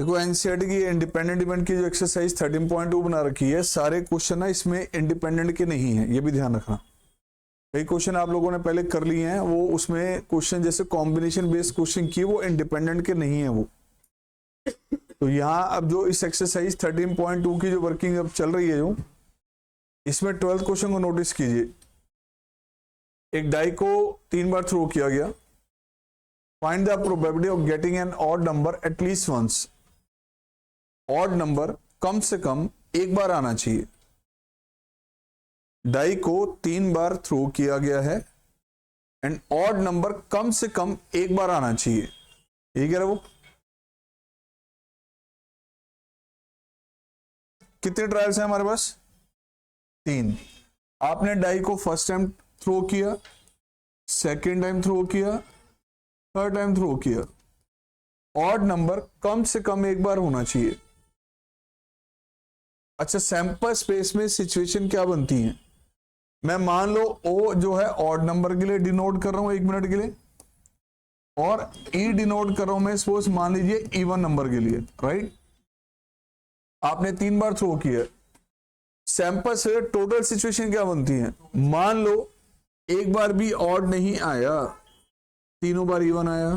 देखो एनसीईआरटी की independent event की जो एक्सरसाइज 13.2 बना रखी है, सारे क्वेश्चन ना इसमें इंडिपेंडेंट के नहीं है, ये भी ध्यान रखना। कई क्वेश्चन आप लोगों ने पहले कर लिए हैं, वो उसमें क्वेश्चन जैसे कॉम्बिनेशन बेस्ड क्वेश्चन किए, वो इंडिपेंडेंट के नहीं है वो। तो यहाँ अब जो इस एक्सरसाइज 13.2 की जो वर्किंग अब चल रही है, जो इसमें 12th क्वेश्चन को नोटिस कीजिए। एक डाई को 3 बार थ्रो किया गया। Find the probability of getting an odd number at least once. Odd number कम से कम एक बार आना चाहिए। डाई को 3 बार थ्रो किया गया है एंड ऑड नंबर कम से कम एक बार आना चाहिए। ये कह रहा वो कितने ट्रायल्स हैं हमारे पास? 3। आपने डाई को फर्स्ट टाइम थ्रो किया, सेकेंड टाइम थ्रो किया, थर्ड टाइम थ्रो किया। ऑड नंबर कम से कम एक बार होना चाहिए। अच्छा, सैंपल स्पेस में सिचुएशन क्या बनती है? मैं मान लो ओ जो है ऑड नंबर के लिए डिनोट कर रहा हूं 1 मिनट के लिए, और ई डिनोट कर रहा हूं मैं सपोज मान लीजिए इवन नंबर के लिए, राइट। आपने 3 बार थ्रो किया। सैंपल से टोटल सिचुएशन क्या बनती है? मान लो एक बार भी ऑड नहीं आया, तीनों बार इवन आया।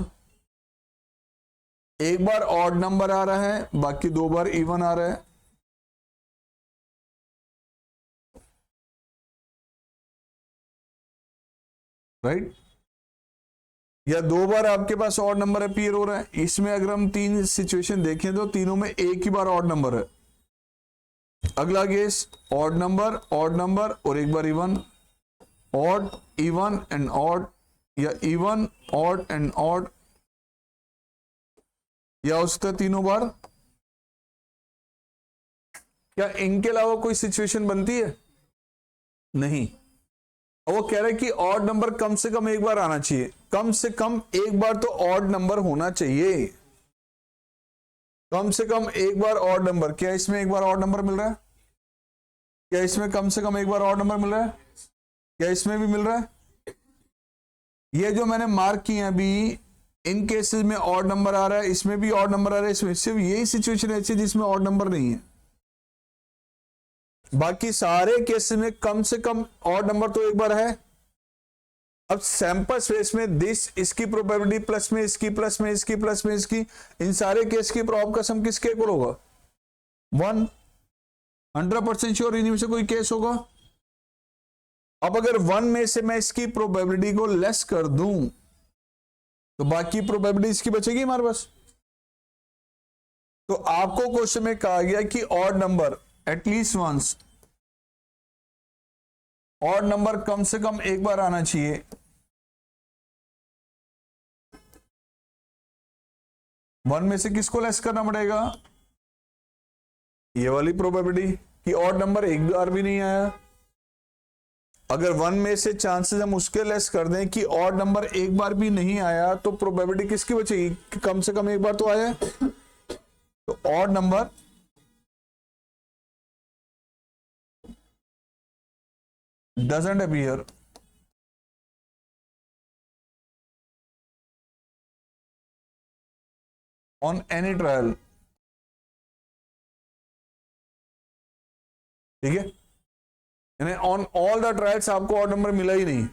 एक बार ऑड नंबर आ रहा है, बाकी 2 बार इवन आ रहा है। राइट, या 2 बार आपके पास ऑड नंबर अपीयर हो रहा है। इसमें अगर हम 3 सिचुएशन देखें तो तीनों में एक ही बार ऑड नंबर है। अगला केस ऑड नंबर और एक बार even, odd even and odd, या इवन ऑड एंड ऑड, या उसका तीनों बार। क्या इनके अलावा कोई सिचुएशन बनती है? नहीं। वो कह रहे हैं कि ऑड नंबर कम से कम एक बार आना चाहिए। कम से कम एक बार तो ऑड नंबर होना चाहिए। कम से कम एक बार ऑड नंबर। क्या इसमें एक बार ऑड नंबर मिल रहा है? क्या इसमें कम से कम एक बार ऑड नंबर मिल रहा है? क्या इसमें भी मिल रहा है? ये जो मैंने मार्क किए अभी, इन केसेस में ऑड नंबर आ रहा है, इसमें भी ऑड नंबर आ रहा है। इसमें सिर्फ यही सिचुएशन ऐसी जिसमें ऑड नंबर नहीं है। बाकी सारे केसेस में कम से कम ऑड नंबर तो एक बार है। अब सैंपल स्पेस में इसकी प्रोबेबिलिटी प्लस में इसकी, प्लस में इसकी, प्लस में इसकी, इन सारे केस की प्रॉब का सम किसके इक्वल होगा? 1। 100% श्योर इनमें से कोई केस होगा। अब अगर 1 में से मैं इसकी प्रोबेबिलिटी को लेस कर दूं तो बाकी प्रोबेबिलिटी इसकी बचेगी हमारे पास। तो आपको क्वेश्चन में कहा गया कि odd number at least once, odd number कम से कम एक बार आना चाहिए। वन में से किसको लेस करना पड़ेगा? ये वाली प्रोबेबिलिटी कि ऑड नंबर एक बार भी नहीं आया। अगर 1 में से चांसेस हम उसके लेस कर दें कि ऑड नंबर एक बार भी नहीं आया, तो प्रोबेबिलिटी किसकी बचेगी कि कम से कम एक बार तो आया। तो odd number doesn't appear on any trial। ठीक है, यानी ऑन ऑल द ट्रायल्स आपको ऑड नंबर मिला ही नहीं।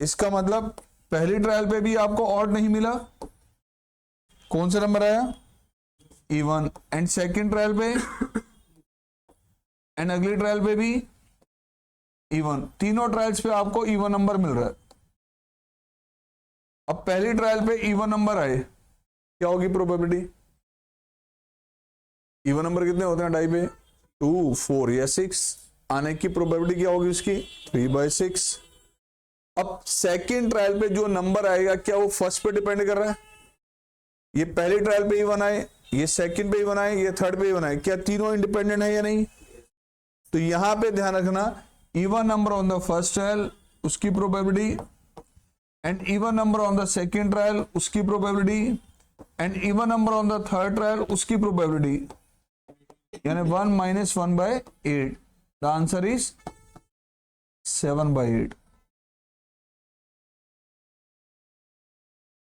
इसका मतलब पहली ट्रायल पे भी आपको ऑड नहीं मिला, कौन सा नंबर आया? इवन। एंड सेकंड ट्रायल पे एंड अगली ट्रायल पे भी इवन। तीनों ट्रायल्स पे आपको इवन नंबर मिल रहा है। अब पहली ट्रायल पे इवन नंबर आए, क्या होगी प्रोबेबिलिटी? इवन नंबर कितने होते हैं डाई पे? 2, 4 या 6 आने की प्रोबेबिलिटी क्या होगी उसकी? 3/6। अब सेकेंड ट्रायल पे जो नंबर आएगा, क्या वो फर्स्ट पे डिपेंड कर रहा है? ये पहली ट्रायल पे इवन आए, ये सेकेंड पे इवन आए, ये थर्ड पे इवन आए, क्या तीनों इंडिपेंडेंट है या नहीं? तो यहां पे ध्यान रखना, even number on the first trial उसकी probability, and even number on the second trial उसकी probability, and even number on the third trial उसकी प्रोबेबिलिटी, यानी 1 - 1/8। The answer is 7/8।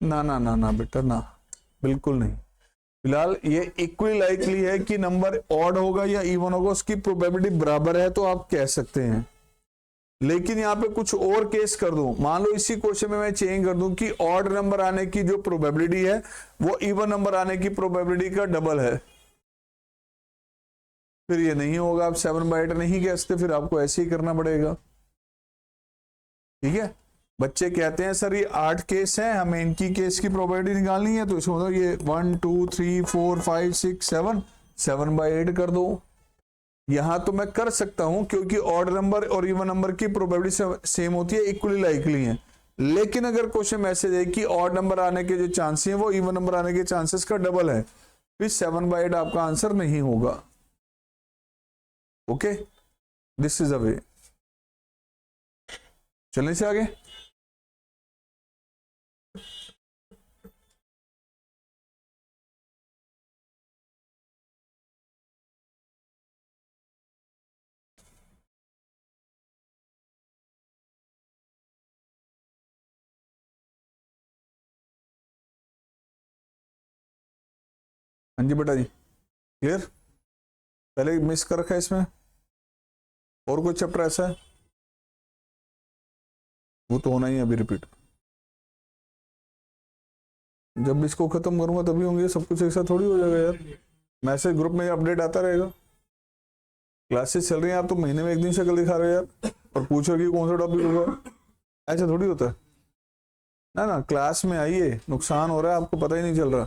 ना ना ना ना बेटा ना, बिल्कुल नहीं। फिलहाल ये इक्वली लाइकली है कि नंबर ऑड होगा या इवन होगा, उसकी प्रोबेबिलिटी बराबर है तो आप कह सकते हैं। लेकिन यहाँ पे कुछ और केस कर दूं, मान लो इसी क्वेश्चन में मैं चेंज कर दूं कि ऑड नंबर आने की जो प्रोबेबिलिटी है वो इवन नंबर आने की प्रोबेबिलिटी का डबल है, फिर ये नहीं होगा। आप 7/8 नहीं कह सकते, फिर आपको ऐसे ही करना पड़ेगा। ठीक है, बच्चे कहते हैं सर ये 8 केस हैं, हमें इनकी केस की प्रोबेबिलिटी निकालनी है, तो इसमें मतलब ये 1 2 3 4 5 6 7 7/8 कर दो। यहां तो मैं कर सकता हूं क्योंकि ऑड नंबर और इवन नंबर की प्रोबेबिलिटी सेम होती है, इक्वली लाइकली है। लेकिन अगर क्वेश्चन मैसेज है कि ऑड नंबर आने के जो चांसेस हैं वो इवन नंबर आने के चांसेस का डबल है, फिर 7/8 आपका आंसर नहीं होगा। ओके, दिस इज अ वे। चलने से आगे, हाँ जी बेटा जी, क्लियर? पहले मिस कर रखा है इसमें, और कोई चैप्टर ऐसा है? वो तो होना ही है अभी रिपीट। जब इसको खत्म करूंगा तभी होंगे, सब कुछ एक साथ थोड़ी हो जाएगा यार। मैसेज ग्रुप में अपडेट आता रहेगा। क्लासेस चल रही हैं, आप तो महीने में एक दिन शक्ल दिखा रहे हो यार, और पूछ रहे कि कौन सा टॉपिक होगा। ऐसा थोड़ी होता है ना। ना, क्लास में आइए, नुकसान हो रहा है आपको पता ही नहीं चल रहा।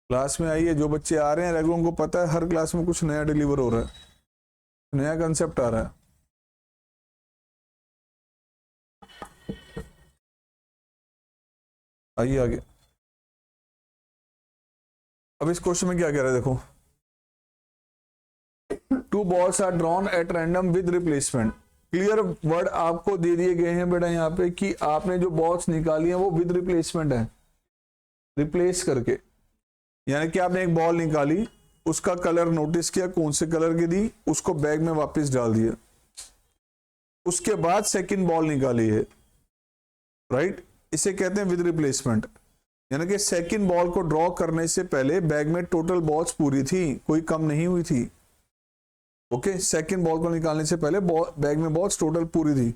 क्लास में आइए, जो बच्चे आ रहे हैं रेगुलर उनको पता है हर क्लास में कुछ नया डिलीवर हो रहा है, नया कंसेप्ट आ रहा है। आइए आगे। अब इस क्वेश्चन में क्या कह रहा है देखो, 2 balls are drawn at random with replacement. Clear word आपको दे दिए गए हैं बेटा यहाँ पे कि आपने जो बॉल्स निकाली है वो विद रिप्लेसमेंट है, रिप्लेस करके। यानी कि आपने एक बॉल निकाली, उसका कलर नोटिस किया कौन से कलर की दी, उसको बैग में वापस डाल दिया, उसके बाद सेकंड बॉल निकाली है, राइट? इसे कहते हैं विद रिप्लेसमेंट। यानी कि सेकंड बॉल को ड्रॉ करने से पहले बैग में टोटल बॉल्स पूरी थी, कोई कम नहीं हुई थी। ओके, सेकंड बॉल को निकालने से पहले बैग में बॉल्स टोटल पूरी थी।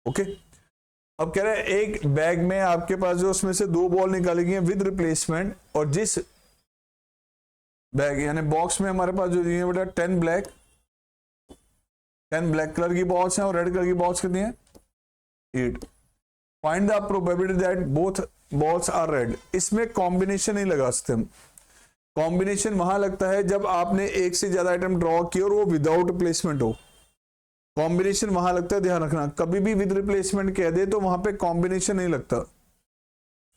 ओके, अब कह रहे हैं एक बैग में आपके पास जो उसमें से 2 बॉल निकाली गई हैं विद रिप्लेसमेंट, और जिस बैग यानी बॉक्स में हमारे पास जो दिए हैं बेटा 10 ब्लैक कलर की बॉल्स हैं और रेड कलर की बॉल्स कितनी हैं? 8। Find the probability that both balls are red. इसमें कॉम्बिनेशन नहीं लगा सकते हम। कॉम्बिनेशन वहां लगता है जब आपने एक से ज्यादा आइटम ड्रॉ किए और वो विदाउट रिप्लेसमेंट हो, कॉम्बिनेशन वहां लगता है। ध्यान रखना, कभी भी विद रिप्लेसमेंट कह दे तो वहां पे कॉम्बिनेशन नहीं लगता।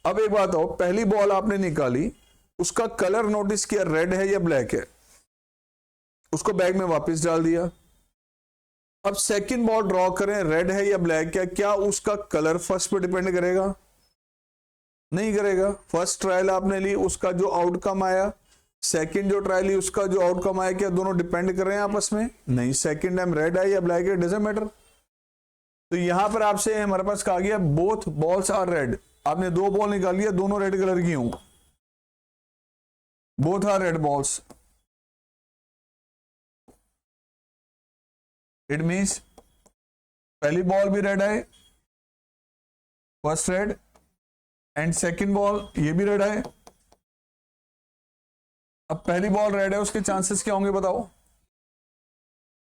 अब एक बात हो, पहली बॉल आपने निकाली, उसका कलर नोटिस किया रेड है या ब्लैक है, उसको बैग में वापस डाल दिया। अब सेकंड बॉल ड्रॉ करें, रेड है या ब्लैक है, क्या उसका कलर फर्स्ट पे डिपेंड करेगा? नहीं करेगा। फर्स्ट ट्रायल आपने ली, उसका जो आउटकम आया, सेकंड जो ट्रायल ली उसका जो आउटकम आया, क्या दोनों डिपेंड कर रहे हैं आपस में? नहीं। सेकंड टाइम रेड है या ब्लैक है, डजंट मैटर। तो यहां पर आपसे हमारे पास कहा गया बोथ बॉल्स आर रेड। आपने 2 बॉल निकाल लिया, दोनों रेड कलर की हों, both are red balls. It means पहली बॉल भी रेड है, first red, and second ball ये भी रेड है। अब पहली बॉल रेड है, उसके चांसेस क्या होंगे बताओ?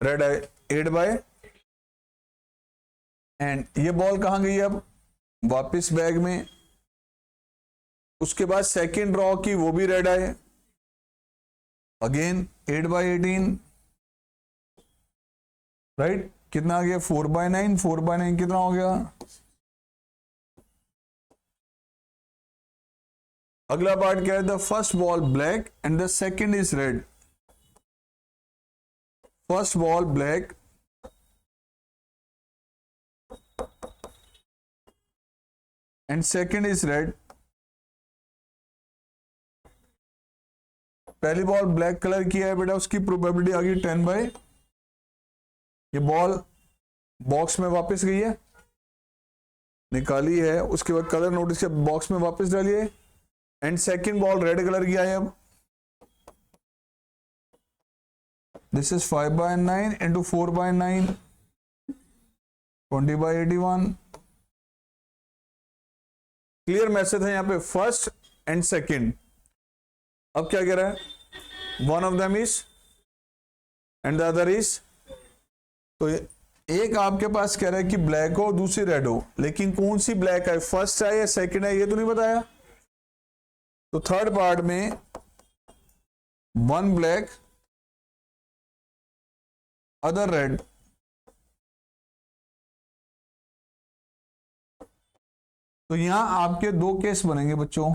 रेड है 8/, एंड ये बॉल कहां गई अब? वापस बैग में। उसके बाद सेकंड ड्रॉ की, वो भी रेड है, अगेन 8/18, राइट? कितना आ गया? 4/9। 4/9 कितना हो गया? अगला पार्ट क्या है? The first ball black and the second is red. First ball black and second is red. पहली बॉल ब्लैक कलर की है बेटा, उसकी प्रोबेबिलिटी आ गई 10/। ये बॉल बॉक्स में वापस गई है, निकाली है, उसके बाद कलर नोटिस के बॉक्स में वापस डालिए, and second ball red colour की आई। अब this is 5/9 into 4/9 20/81। Clear message है यहाँ पे फर्स्ट एंड सेकेंड। अब क्या कह रहा है, one of them is and the other is. तो एक आपके पास कह रहा है कि ब्लैक हो, दूसरी रेड हो, लेकिन कौन सी ब्लैक है, फर्स्ट है या सेकंड है, ये तो नहीं बताया। तो थर्ड पार्ट में वन ब्लैक अदर रेड। तो यहां आपके दो केस बनेंगे बच्चों।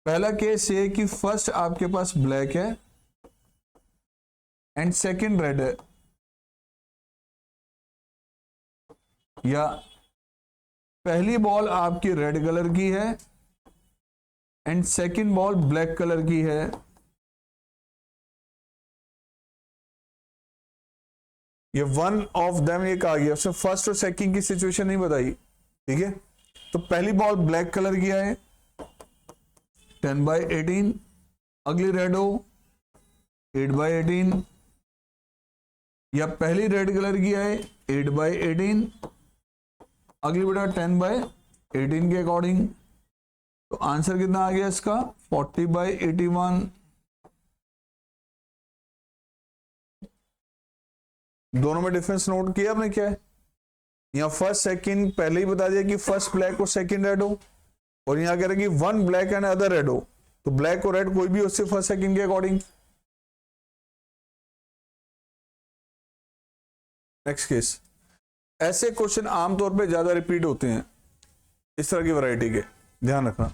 पहला केस ये कि फर्स्ट आपके पास ब्लैक है एंड सेकंड रेड है, या पहली बॉल आपकी रेड कलर की है and second ball black colour की है। ये वन ऑफ देम ये कहा गया, उसने फर्स्ट और सेकंड की सिचुएशन नहीं बताई, ठीक है। तो पहली बॉल ब्लैक कलर की है 10/18, अगली रेड हो 8/18, या पहली रेड कलर की है 8/18, अगली बेटा 10/18 के अकॉर्डिंग। तो आंसर कितना आ गया इसका 40/81। दोनों में डिफरेंस नोट किया आपने क्या है, यहाँ फर्स्ट सेकंड पहले ही बता दिया कि फर्स्ट ब्लैक और सेकंड रेड हो, और यहाँ कह रहे कि one black and other red हो। तो ब्लैक और रेड कोई भी उससे फर्स्ट सेकंड के अकॉर्डिंग। Next case. ऐसे क्वेश्चन आमतौर पे ज्यादा रिपीट होते हैं इस तरह की वैरायटी के, ध्यान रखना।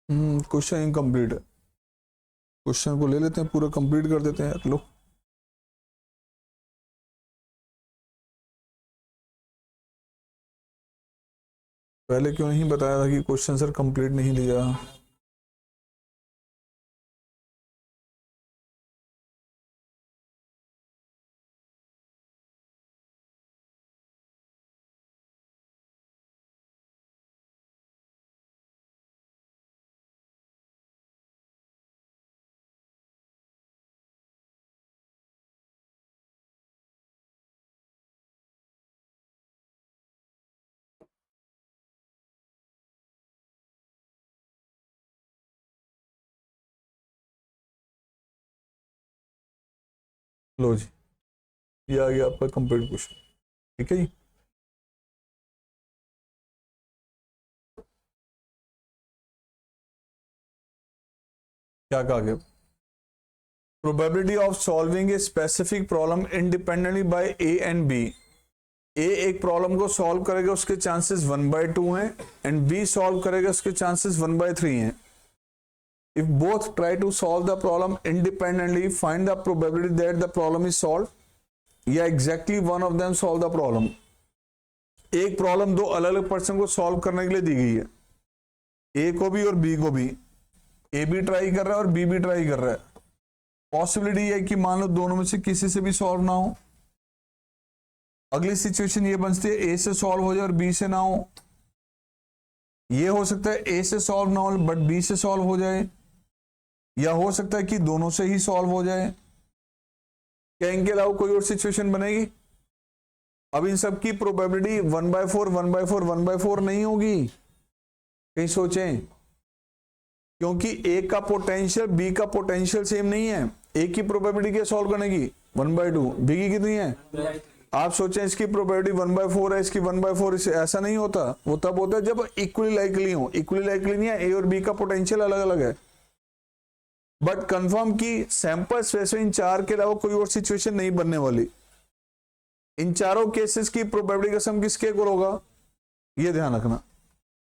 क्वेश्चन इनकम्प्लीट है, क्वेश्चन को ले लेते हैं पूरा कंप्लीट कर देते हैं। लो पहले क्यों नहीं बताया था कि क्वेश्चन सर कंप्लीट नहीं दिया। लो जी, ये आ गया आपका कंप्लीट क्वेश्चन, ठीक है जी। क्या कहा गया, probability of solving a specific problem independently by A and B. A एक प्रॉब्लम को सॉल्व करेगा, उसके चांसेस 1/2 हैं, एंड बी सॉल्व करेगा, उसके चांसेस 1/3 हैं। If both try to solve the problem independently, find the probability that the problem is solved, या exactly one of them solve the problem। एक प्रॉब्लम दो अलग अलग पर्सन को सॉल्व करने के लिए दी गई है, ए को भी और बी को भी। ए भी ट्राई कर रहा है और बी भी ट्राई कर रहा है। पॉसिबिलिटी है कि मान लो दोनों में से किसी से भी सॉल्व ना हो। अगली सिचुएशन ये बनती है ए से सॉल्व हो जाए और बी से ना हो। ये हो सकता है ए से सॉल्व ना हो बट बी से सॉल्व हो जाए, या हो सकता है कि दोनों से ही सॉल्व हो जाए। क्या इनके अलावा कोई और सिचुएशन बनेगी? अब इन सब की प्रोबेबिलिटी 1/4 1/4 1/4 नहीं होगी, कहीं सोचें, क्योंकि ए का पोटेंशियल बी का पोटेंशियल सेम नहीं है। ए की प्रोबेबिलिटी क्या सॉल्व करने की 1/2, बी की कितनी है? आप सोचें इसकी प्रोबेबिलिटी 1/4 है, इसकी 1/4, इससे ऐसा नहीं होता। वो तब होता है जब इक्वली लाइकली हो। इक्वली लाइकली नहीं है, ए और बी का पोटेंशियल अलग अलग है। बट कंफर्म की सैंपल स्पेस में इन चार के अलावा कोई और सिचुएशन नहीं बनने वाली। इन चारों केसेस की प्रोबेबिलिटी का सम किसके इक्वल होगा, ये ध्यान रखना।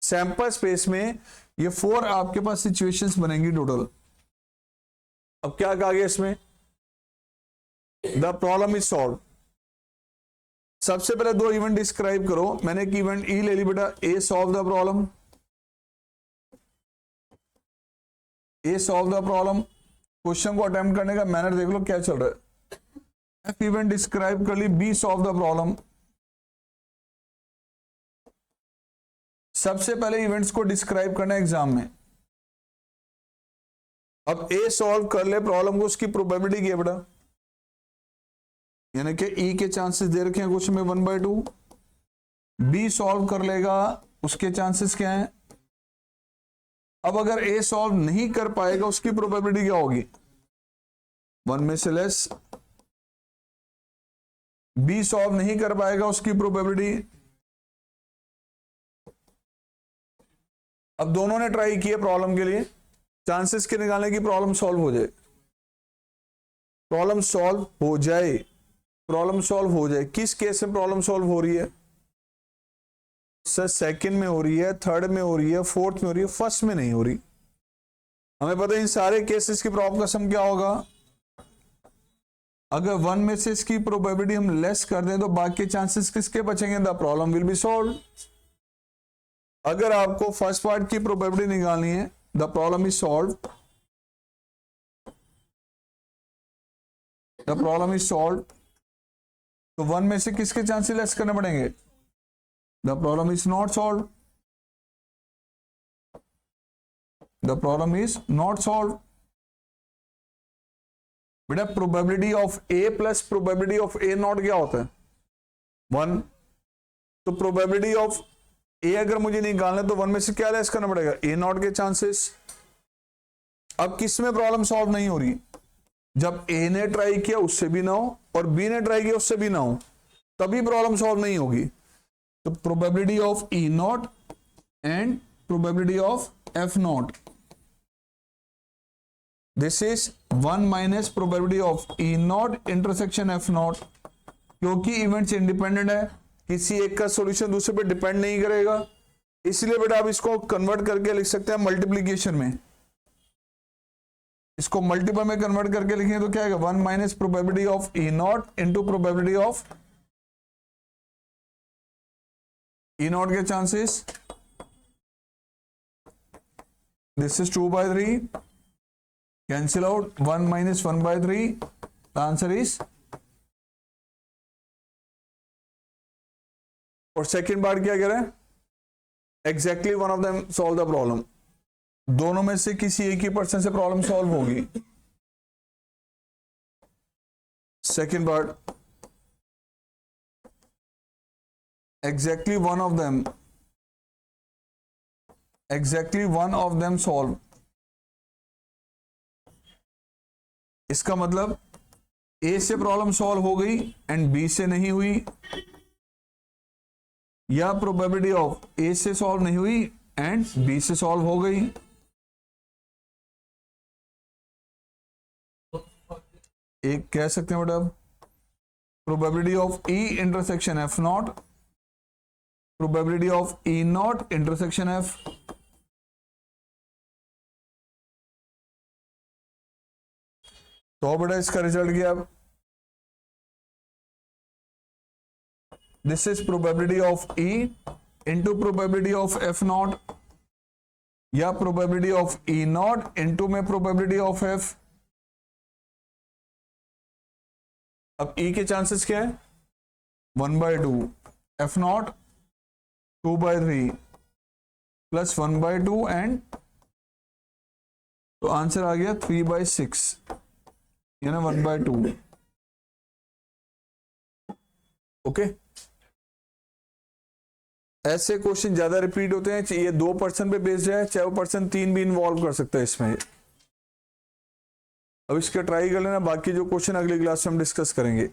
सैंपल स्पेस में ये 4 आपके पास सिचुएशंस बनेंगी टोटल। अब क्या कहा गया इसमें, द प्रॉब्लम इज सॉल्व। सबसे पहले 2 इवेंट डिस्क्राइब करो। मैंने एक इवेंट ई ले ली बेटा, A solve the problem, A solve the problem. Question को अटेम्प्ट करने का मैनर देख लो क्या चल रहा है। एफ इवेंट डिस्क्राइब कर ली, बी सॉल्व द प्रॉब्लम। सबसे पहले इवेंट्स को डिस्क्राइब करना एग्जाम में। अब ए सॉल्व कर ले प्रॉब्लम को, उसकी प्रोबेबिलिटी क्या है बेटा, यानी कि ई के चांसेस दे रखे हैं कुछ में 1/2, बी सॉल्व कर लेगा उसके चांसेस क्या हैं। अब अगर ए सॉल्व नहीं कर पाएगा उसकी प्रोबेबिलिटी क्या होगी, 1 में से लेस। बी सॉल्व नहीं कर पाएगा उसकी प्रोबेबिलिटी, अब दोनों ने ट्राई किया प्रॉब्लम के लिए, चांसेस के निकालने की प्रॉब्लम सॉल्व हो जाए, प्रॉब्लम सॉल्व हो जाए, प्रॉब्लम सॉल्व हो जाए। किस केस में प्रॉब्लम सॉल्व हो रही है सर, सेकंड में हो रही है, थर्ड में हो रही है, फोर्थ में हो रही है, फर्स्ट में नहीं हो रही। हमें पता है इन सारे केसेस की प्रॉब्लम का सम क्या होगा, अगर 1 में से इसकी प्रोबेबिलिटी हम लेस कर दें तो बाकी चांसेस किसके बचेंगे, the problem will be solve. अगर आपको फर्स्ट पार्ट की प्रोबेबिलिटी निकालनी है, the problem is solve, the problem is solve, तो 1 में से किसके चांसेस लेस करने पड़ेंगे, the problem is not solve, the problem is not solve. बेटा probability of A plus probability of A not क्या होता है, 1। तो प्रोबेबिलिटी ऑफ ए अगर मुझे निकालना है तो 1 में से क्या लेस करना पड़ेगा, ए नॉट के चांसेस। अब किस में प्रॉब्लम सॉल्व नहीं हो रही, जब ए ने ट्राई किया उससे भी ना हो और बी ने ट्राई किया उससे भी ना हो, तभी प्रॉब्लम सॉल्व नहीं होगी। तो probability of E not and probability of F not, this is 1 minus probability of E not intersection F not. क्योंकि इवेंट्स इंडिपेंडेंट है, किसी एक का सॉल्यूशन दूसरे पे डिपेंड नहीं करेगा, इसलिए बेटा आप इसको कन्वर्ट करके लिख सकते हैं मल्टीप्लीकेशन में। इसको मल्टीपल में कन्वर्ट करके लिखेंगे तो क्या आएगा, 1 minus probability of E not into probability of E not के chances, this is 2/3, cancel out, 1 minus 1/3, the answer is. और सेकेंड पार्ट क्या कह रहा है, exactly one of them solve the problem, दोनों में से किसी एक ही पर्सन से प्रॉब्लम सॉल्व होगी। Second part, exactly one of them solve. इसका मतलब ए से प्रॉब्लम सॉल्व हो गई एंड बी से नहीं हुई, या प्रोबेबिलिटी ऑफ ए से सॉल्व नहीं हुई एंड बी से सॉल्व हो गई। एक कह सकते हैं बेटा probability of E intersection F not, probability of E not intersection F. तो बेटा इसका रिजल्ट क्या, this is probability of E into probability of F not, या probability of E not into में प्रोबेबिलिटी ऑफ एफ। अब E के chances क्या है, 1/2, एफ नॉट 2/3 प्लस 1/2 एंड, तो आंसर आ गया 3/6 यानी 1/2। ओके, ऐसे क्वेश्चन ज्यादा रिपीट होते हैं, ये 2 पर्सन पे बेस्ड है, चाहे वो पर्सन 3 भी इन्वॉल्व कर सकता है इसमें। अब इसका ट्राई कर लेना, बाकी जो क्वेश्चन अगली क्लास में हम डिस्कस करेंगे।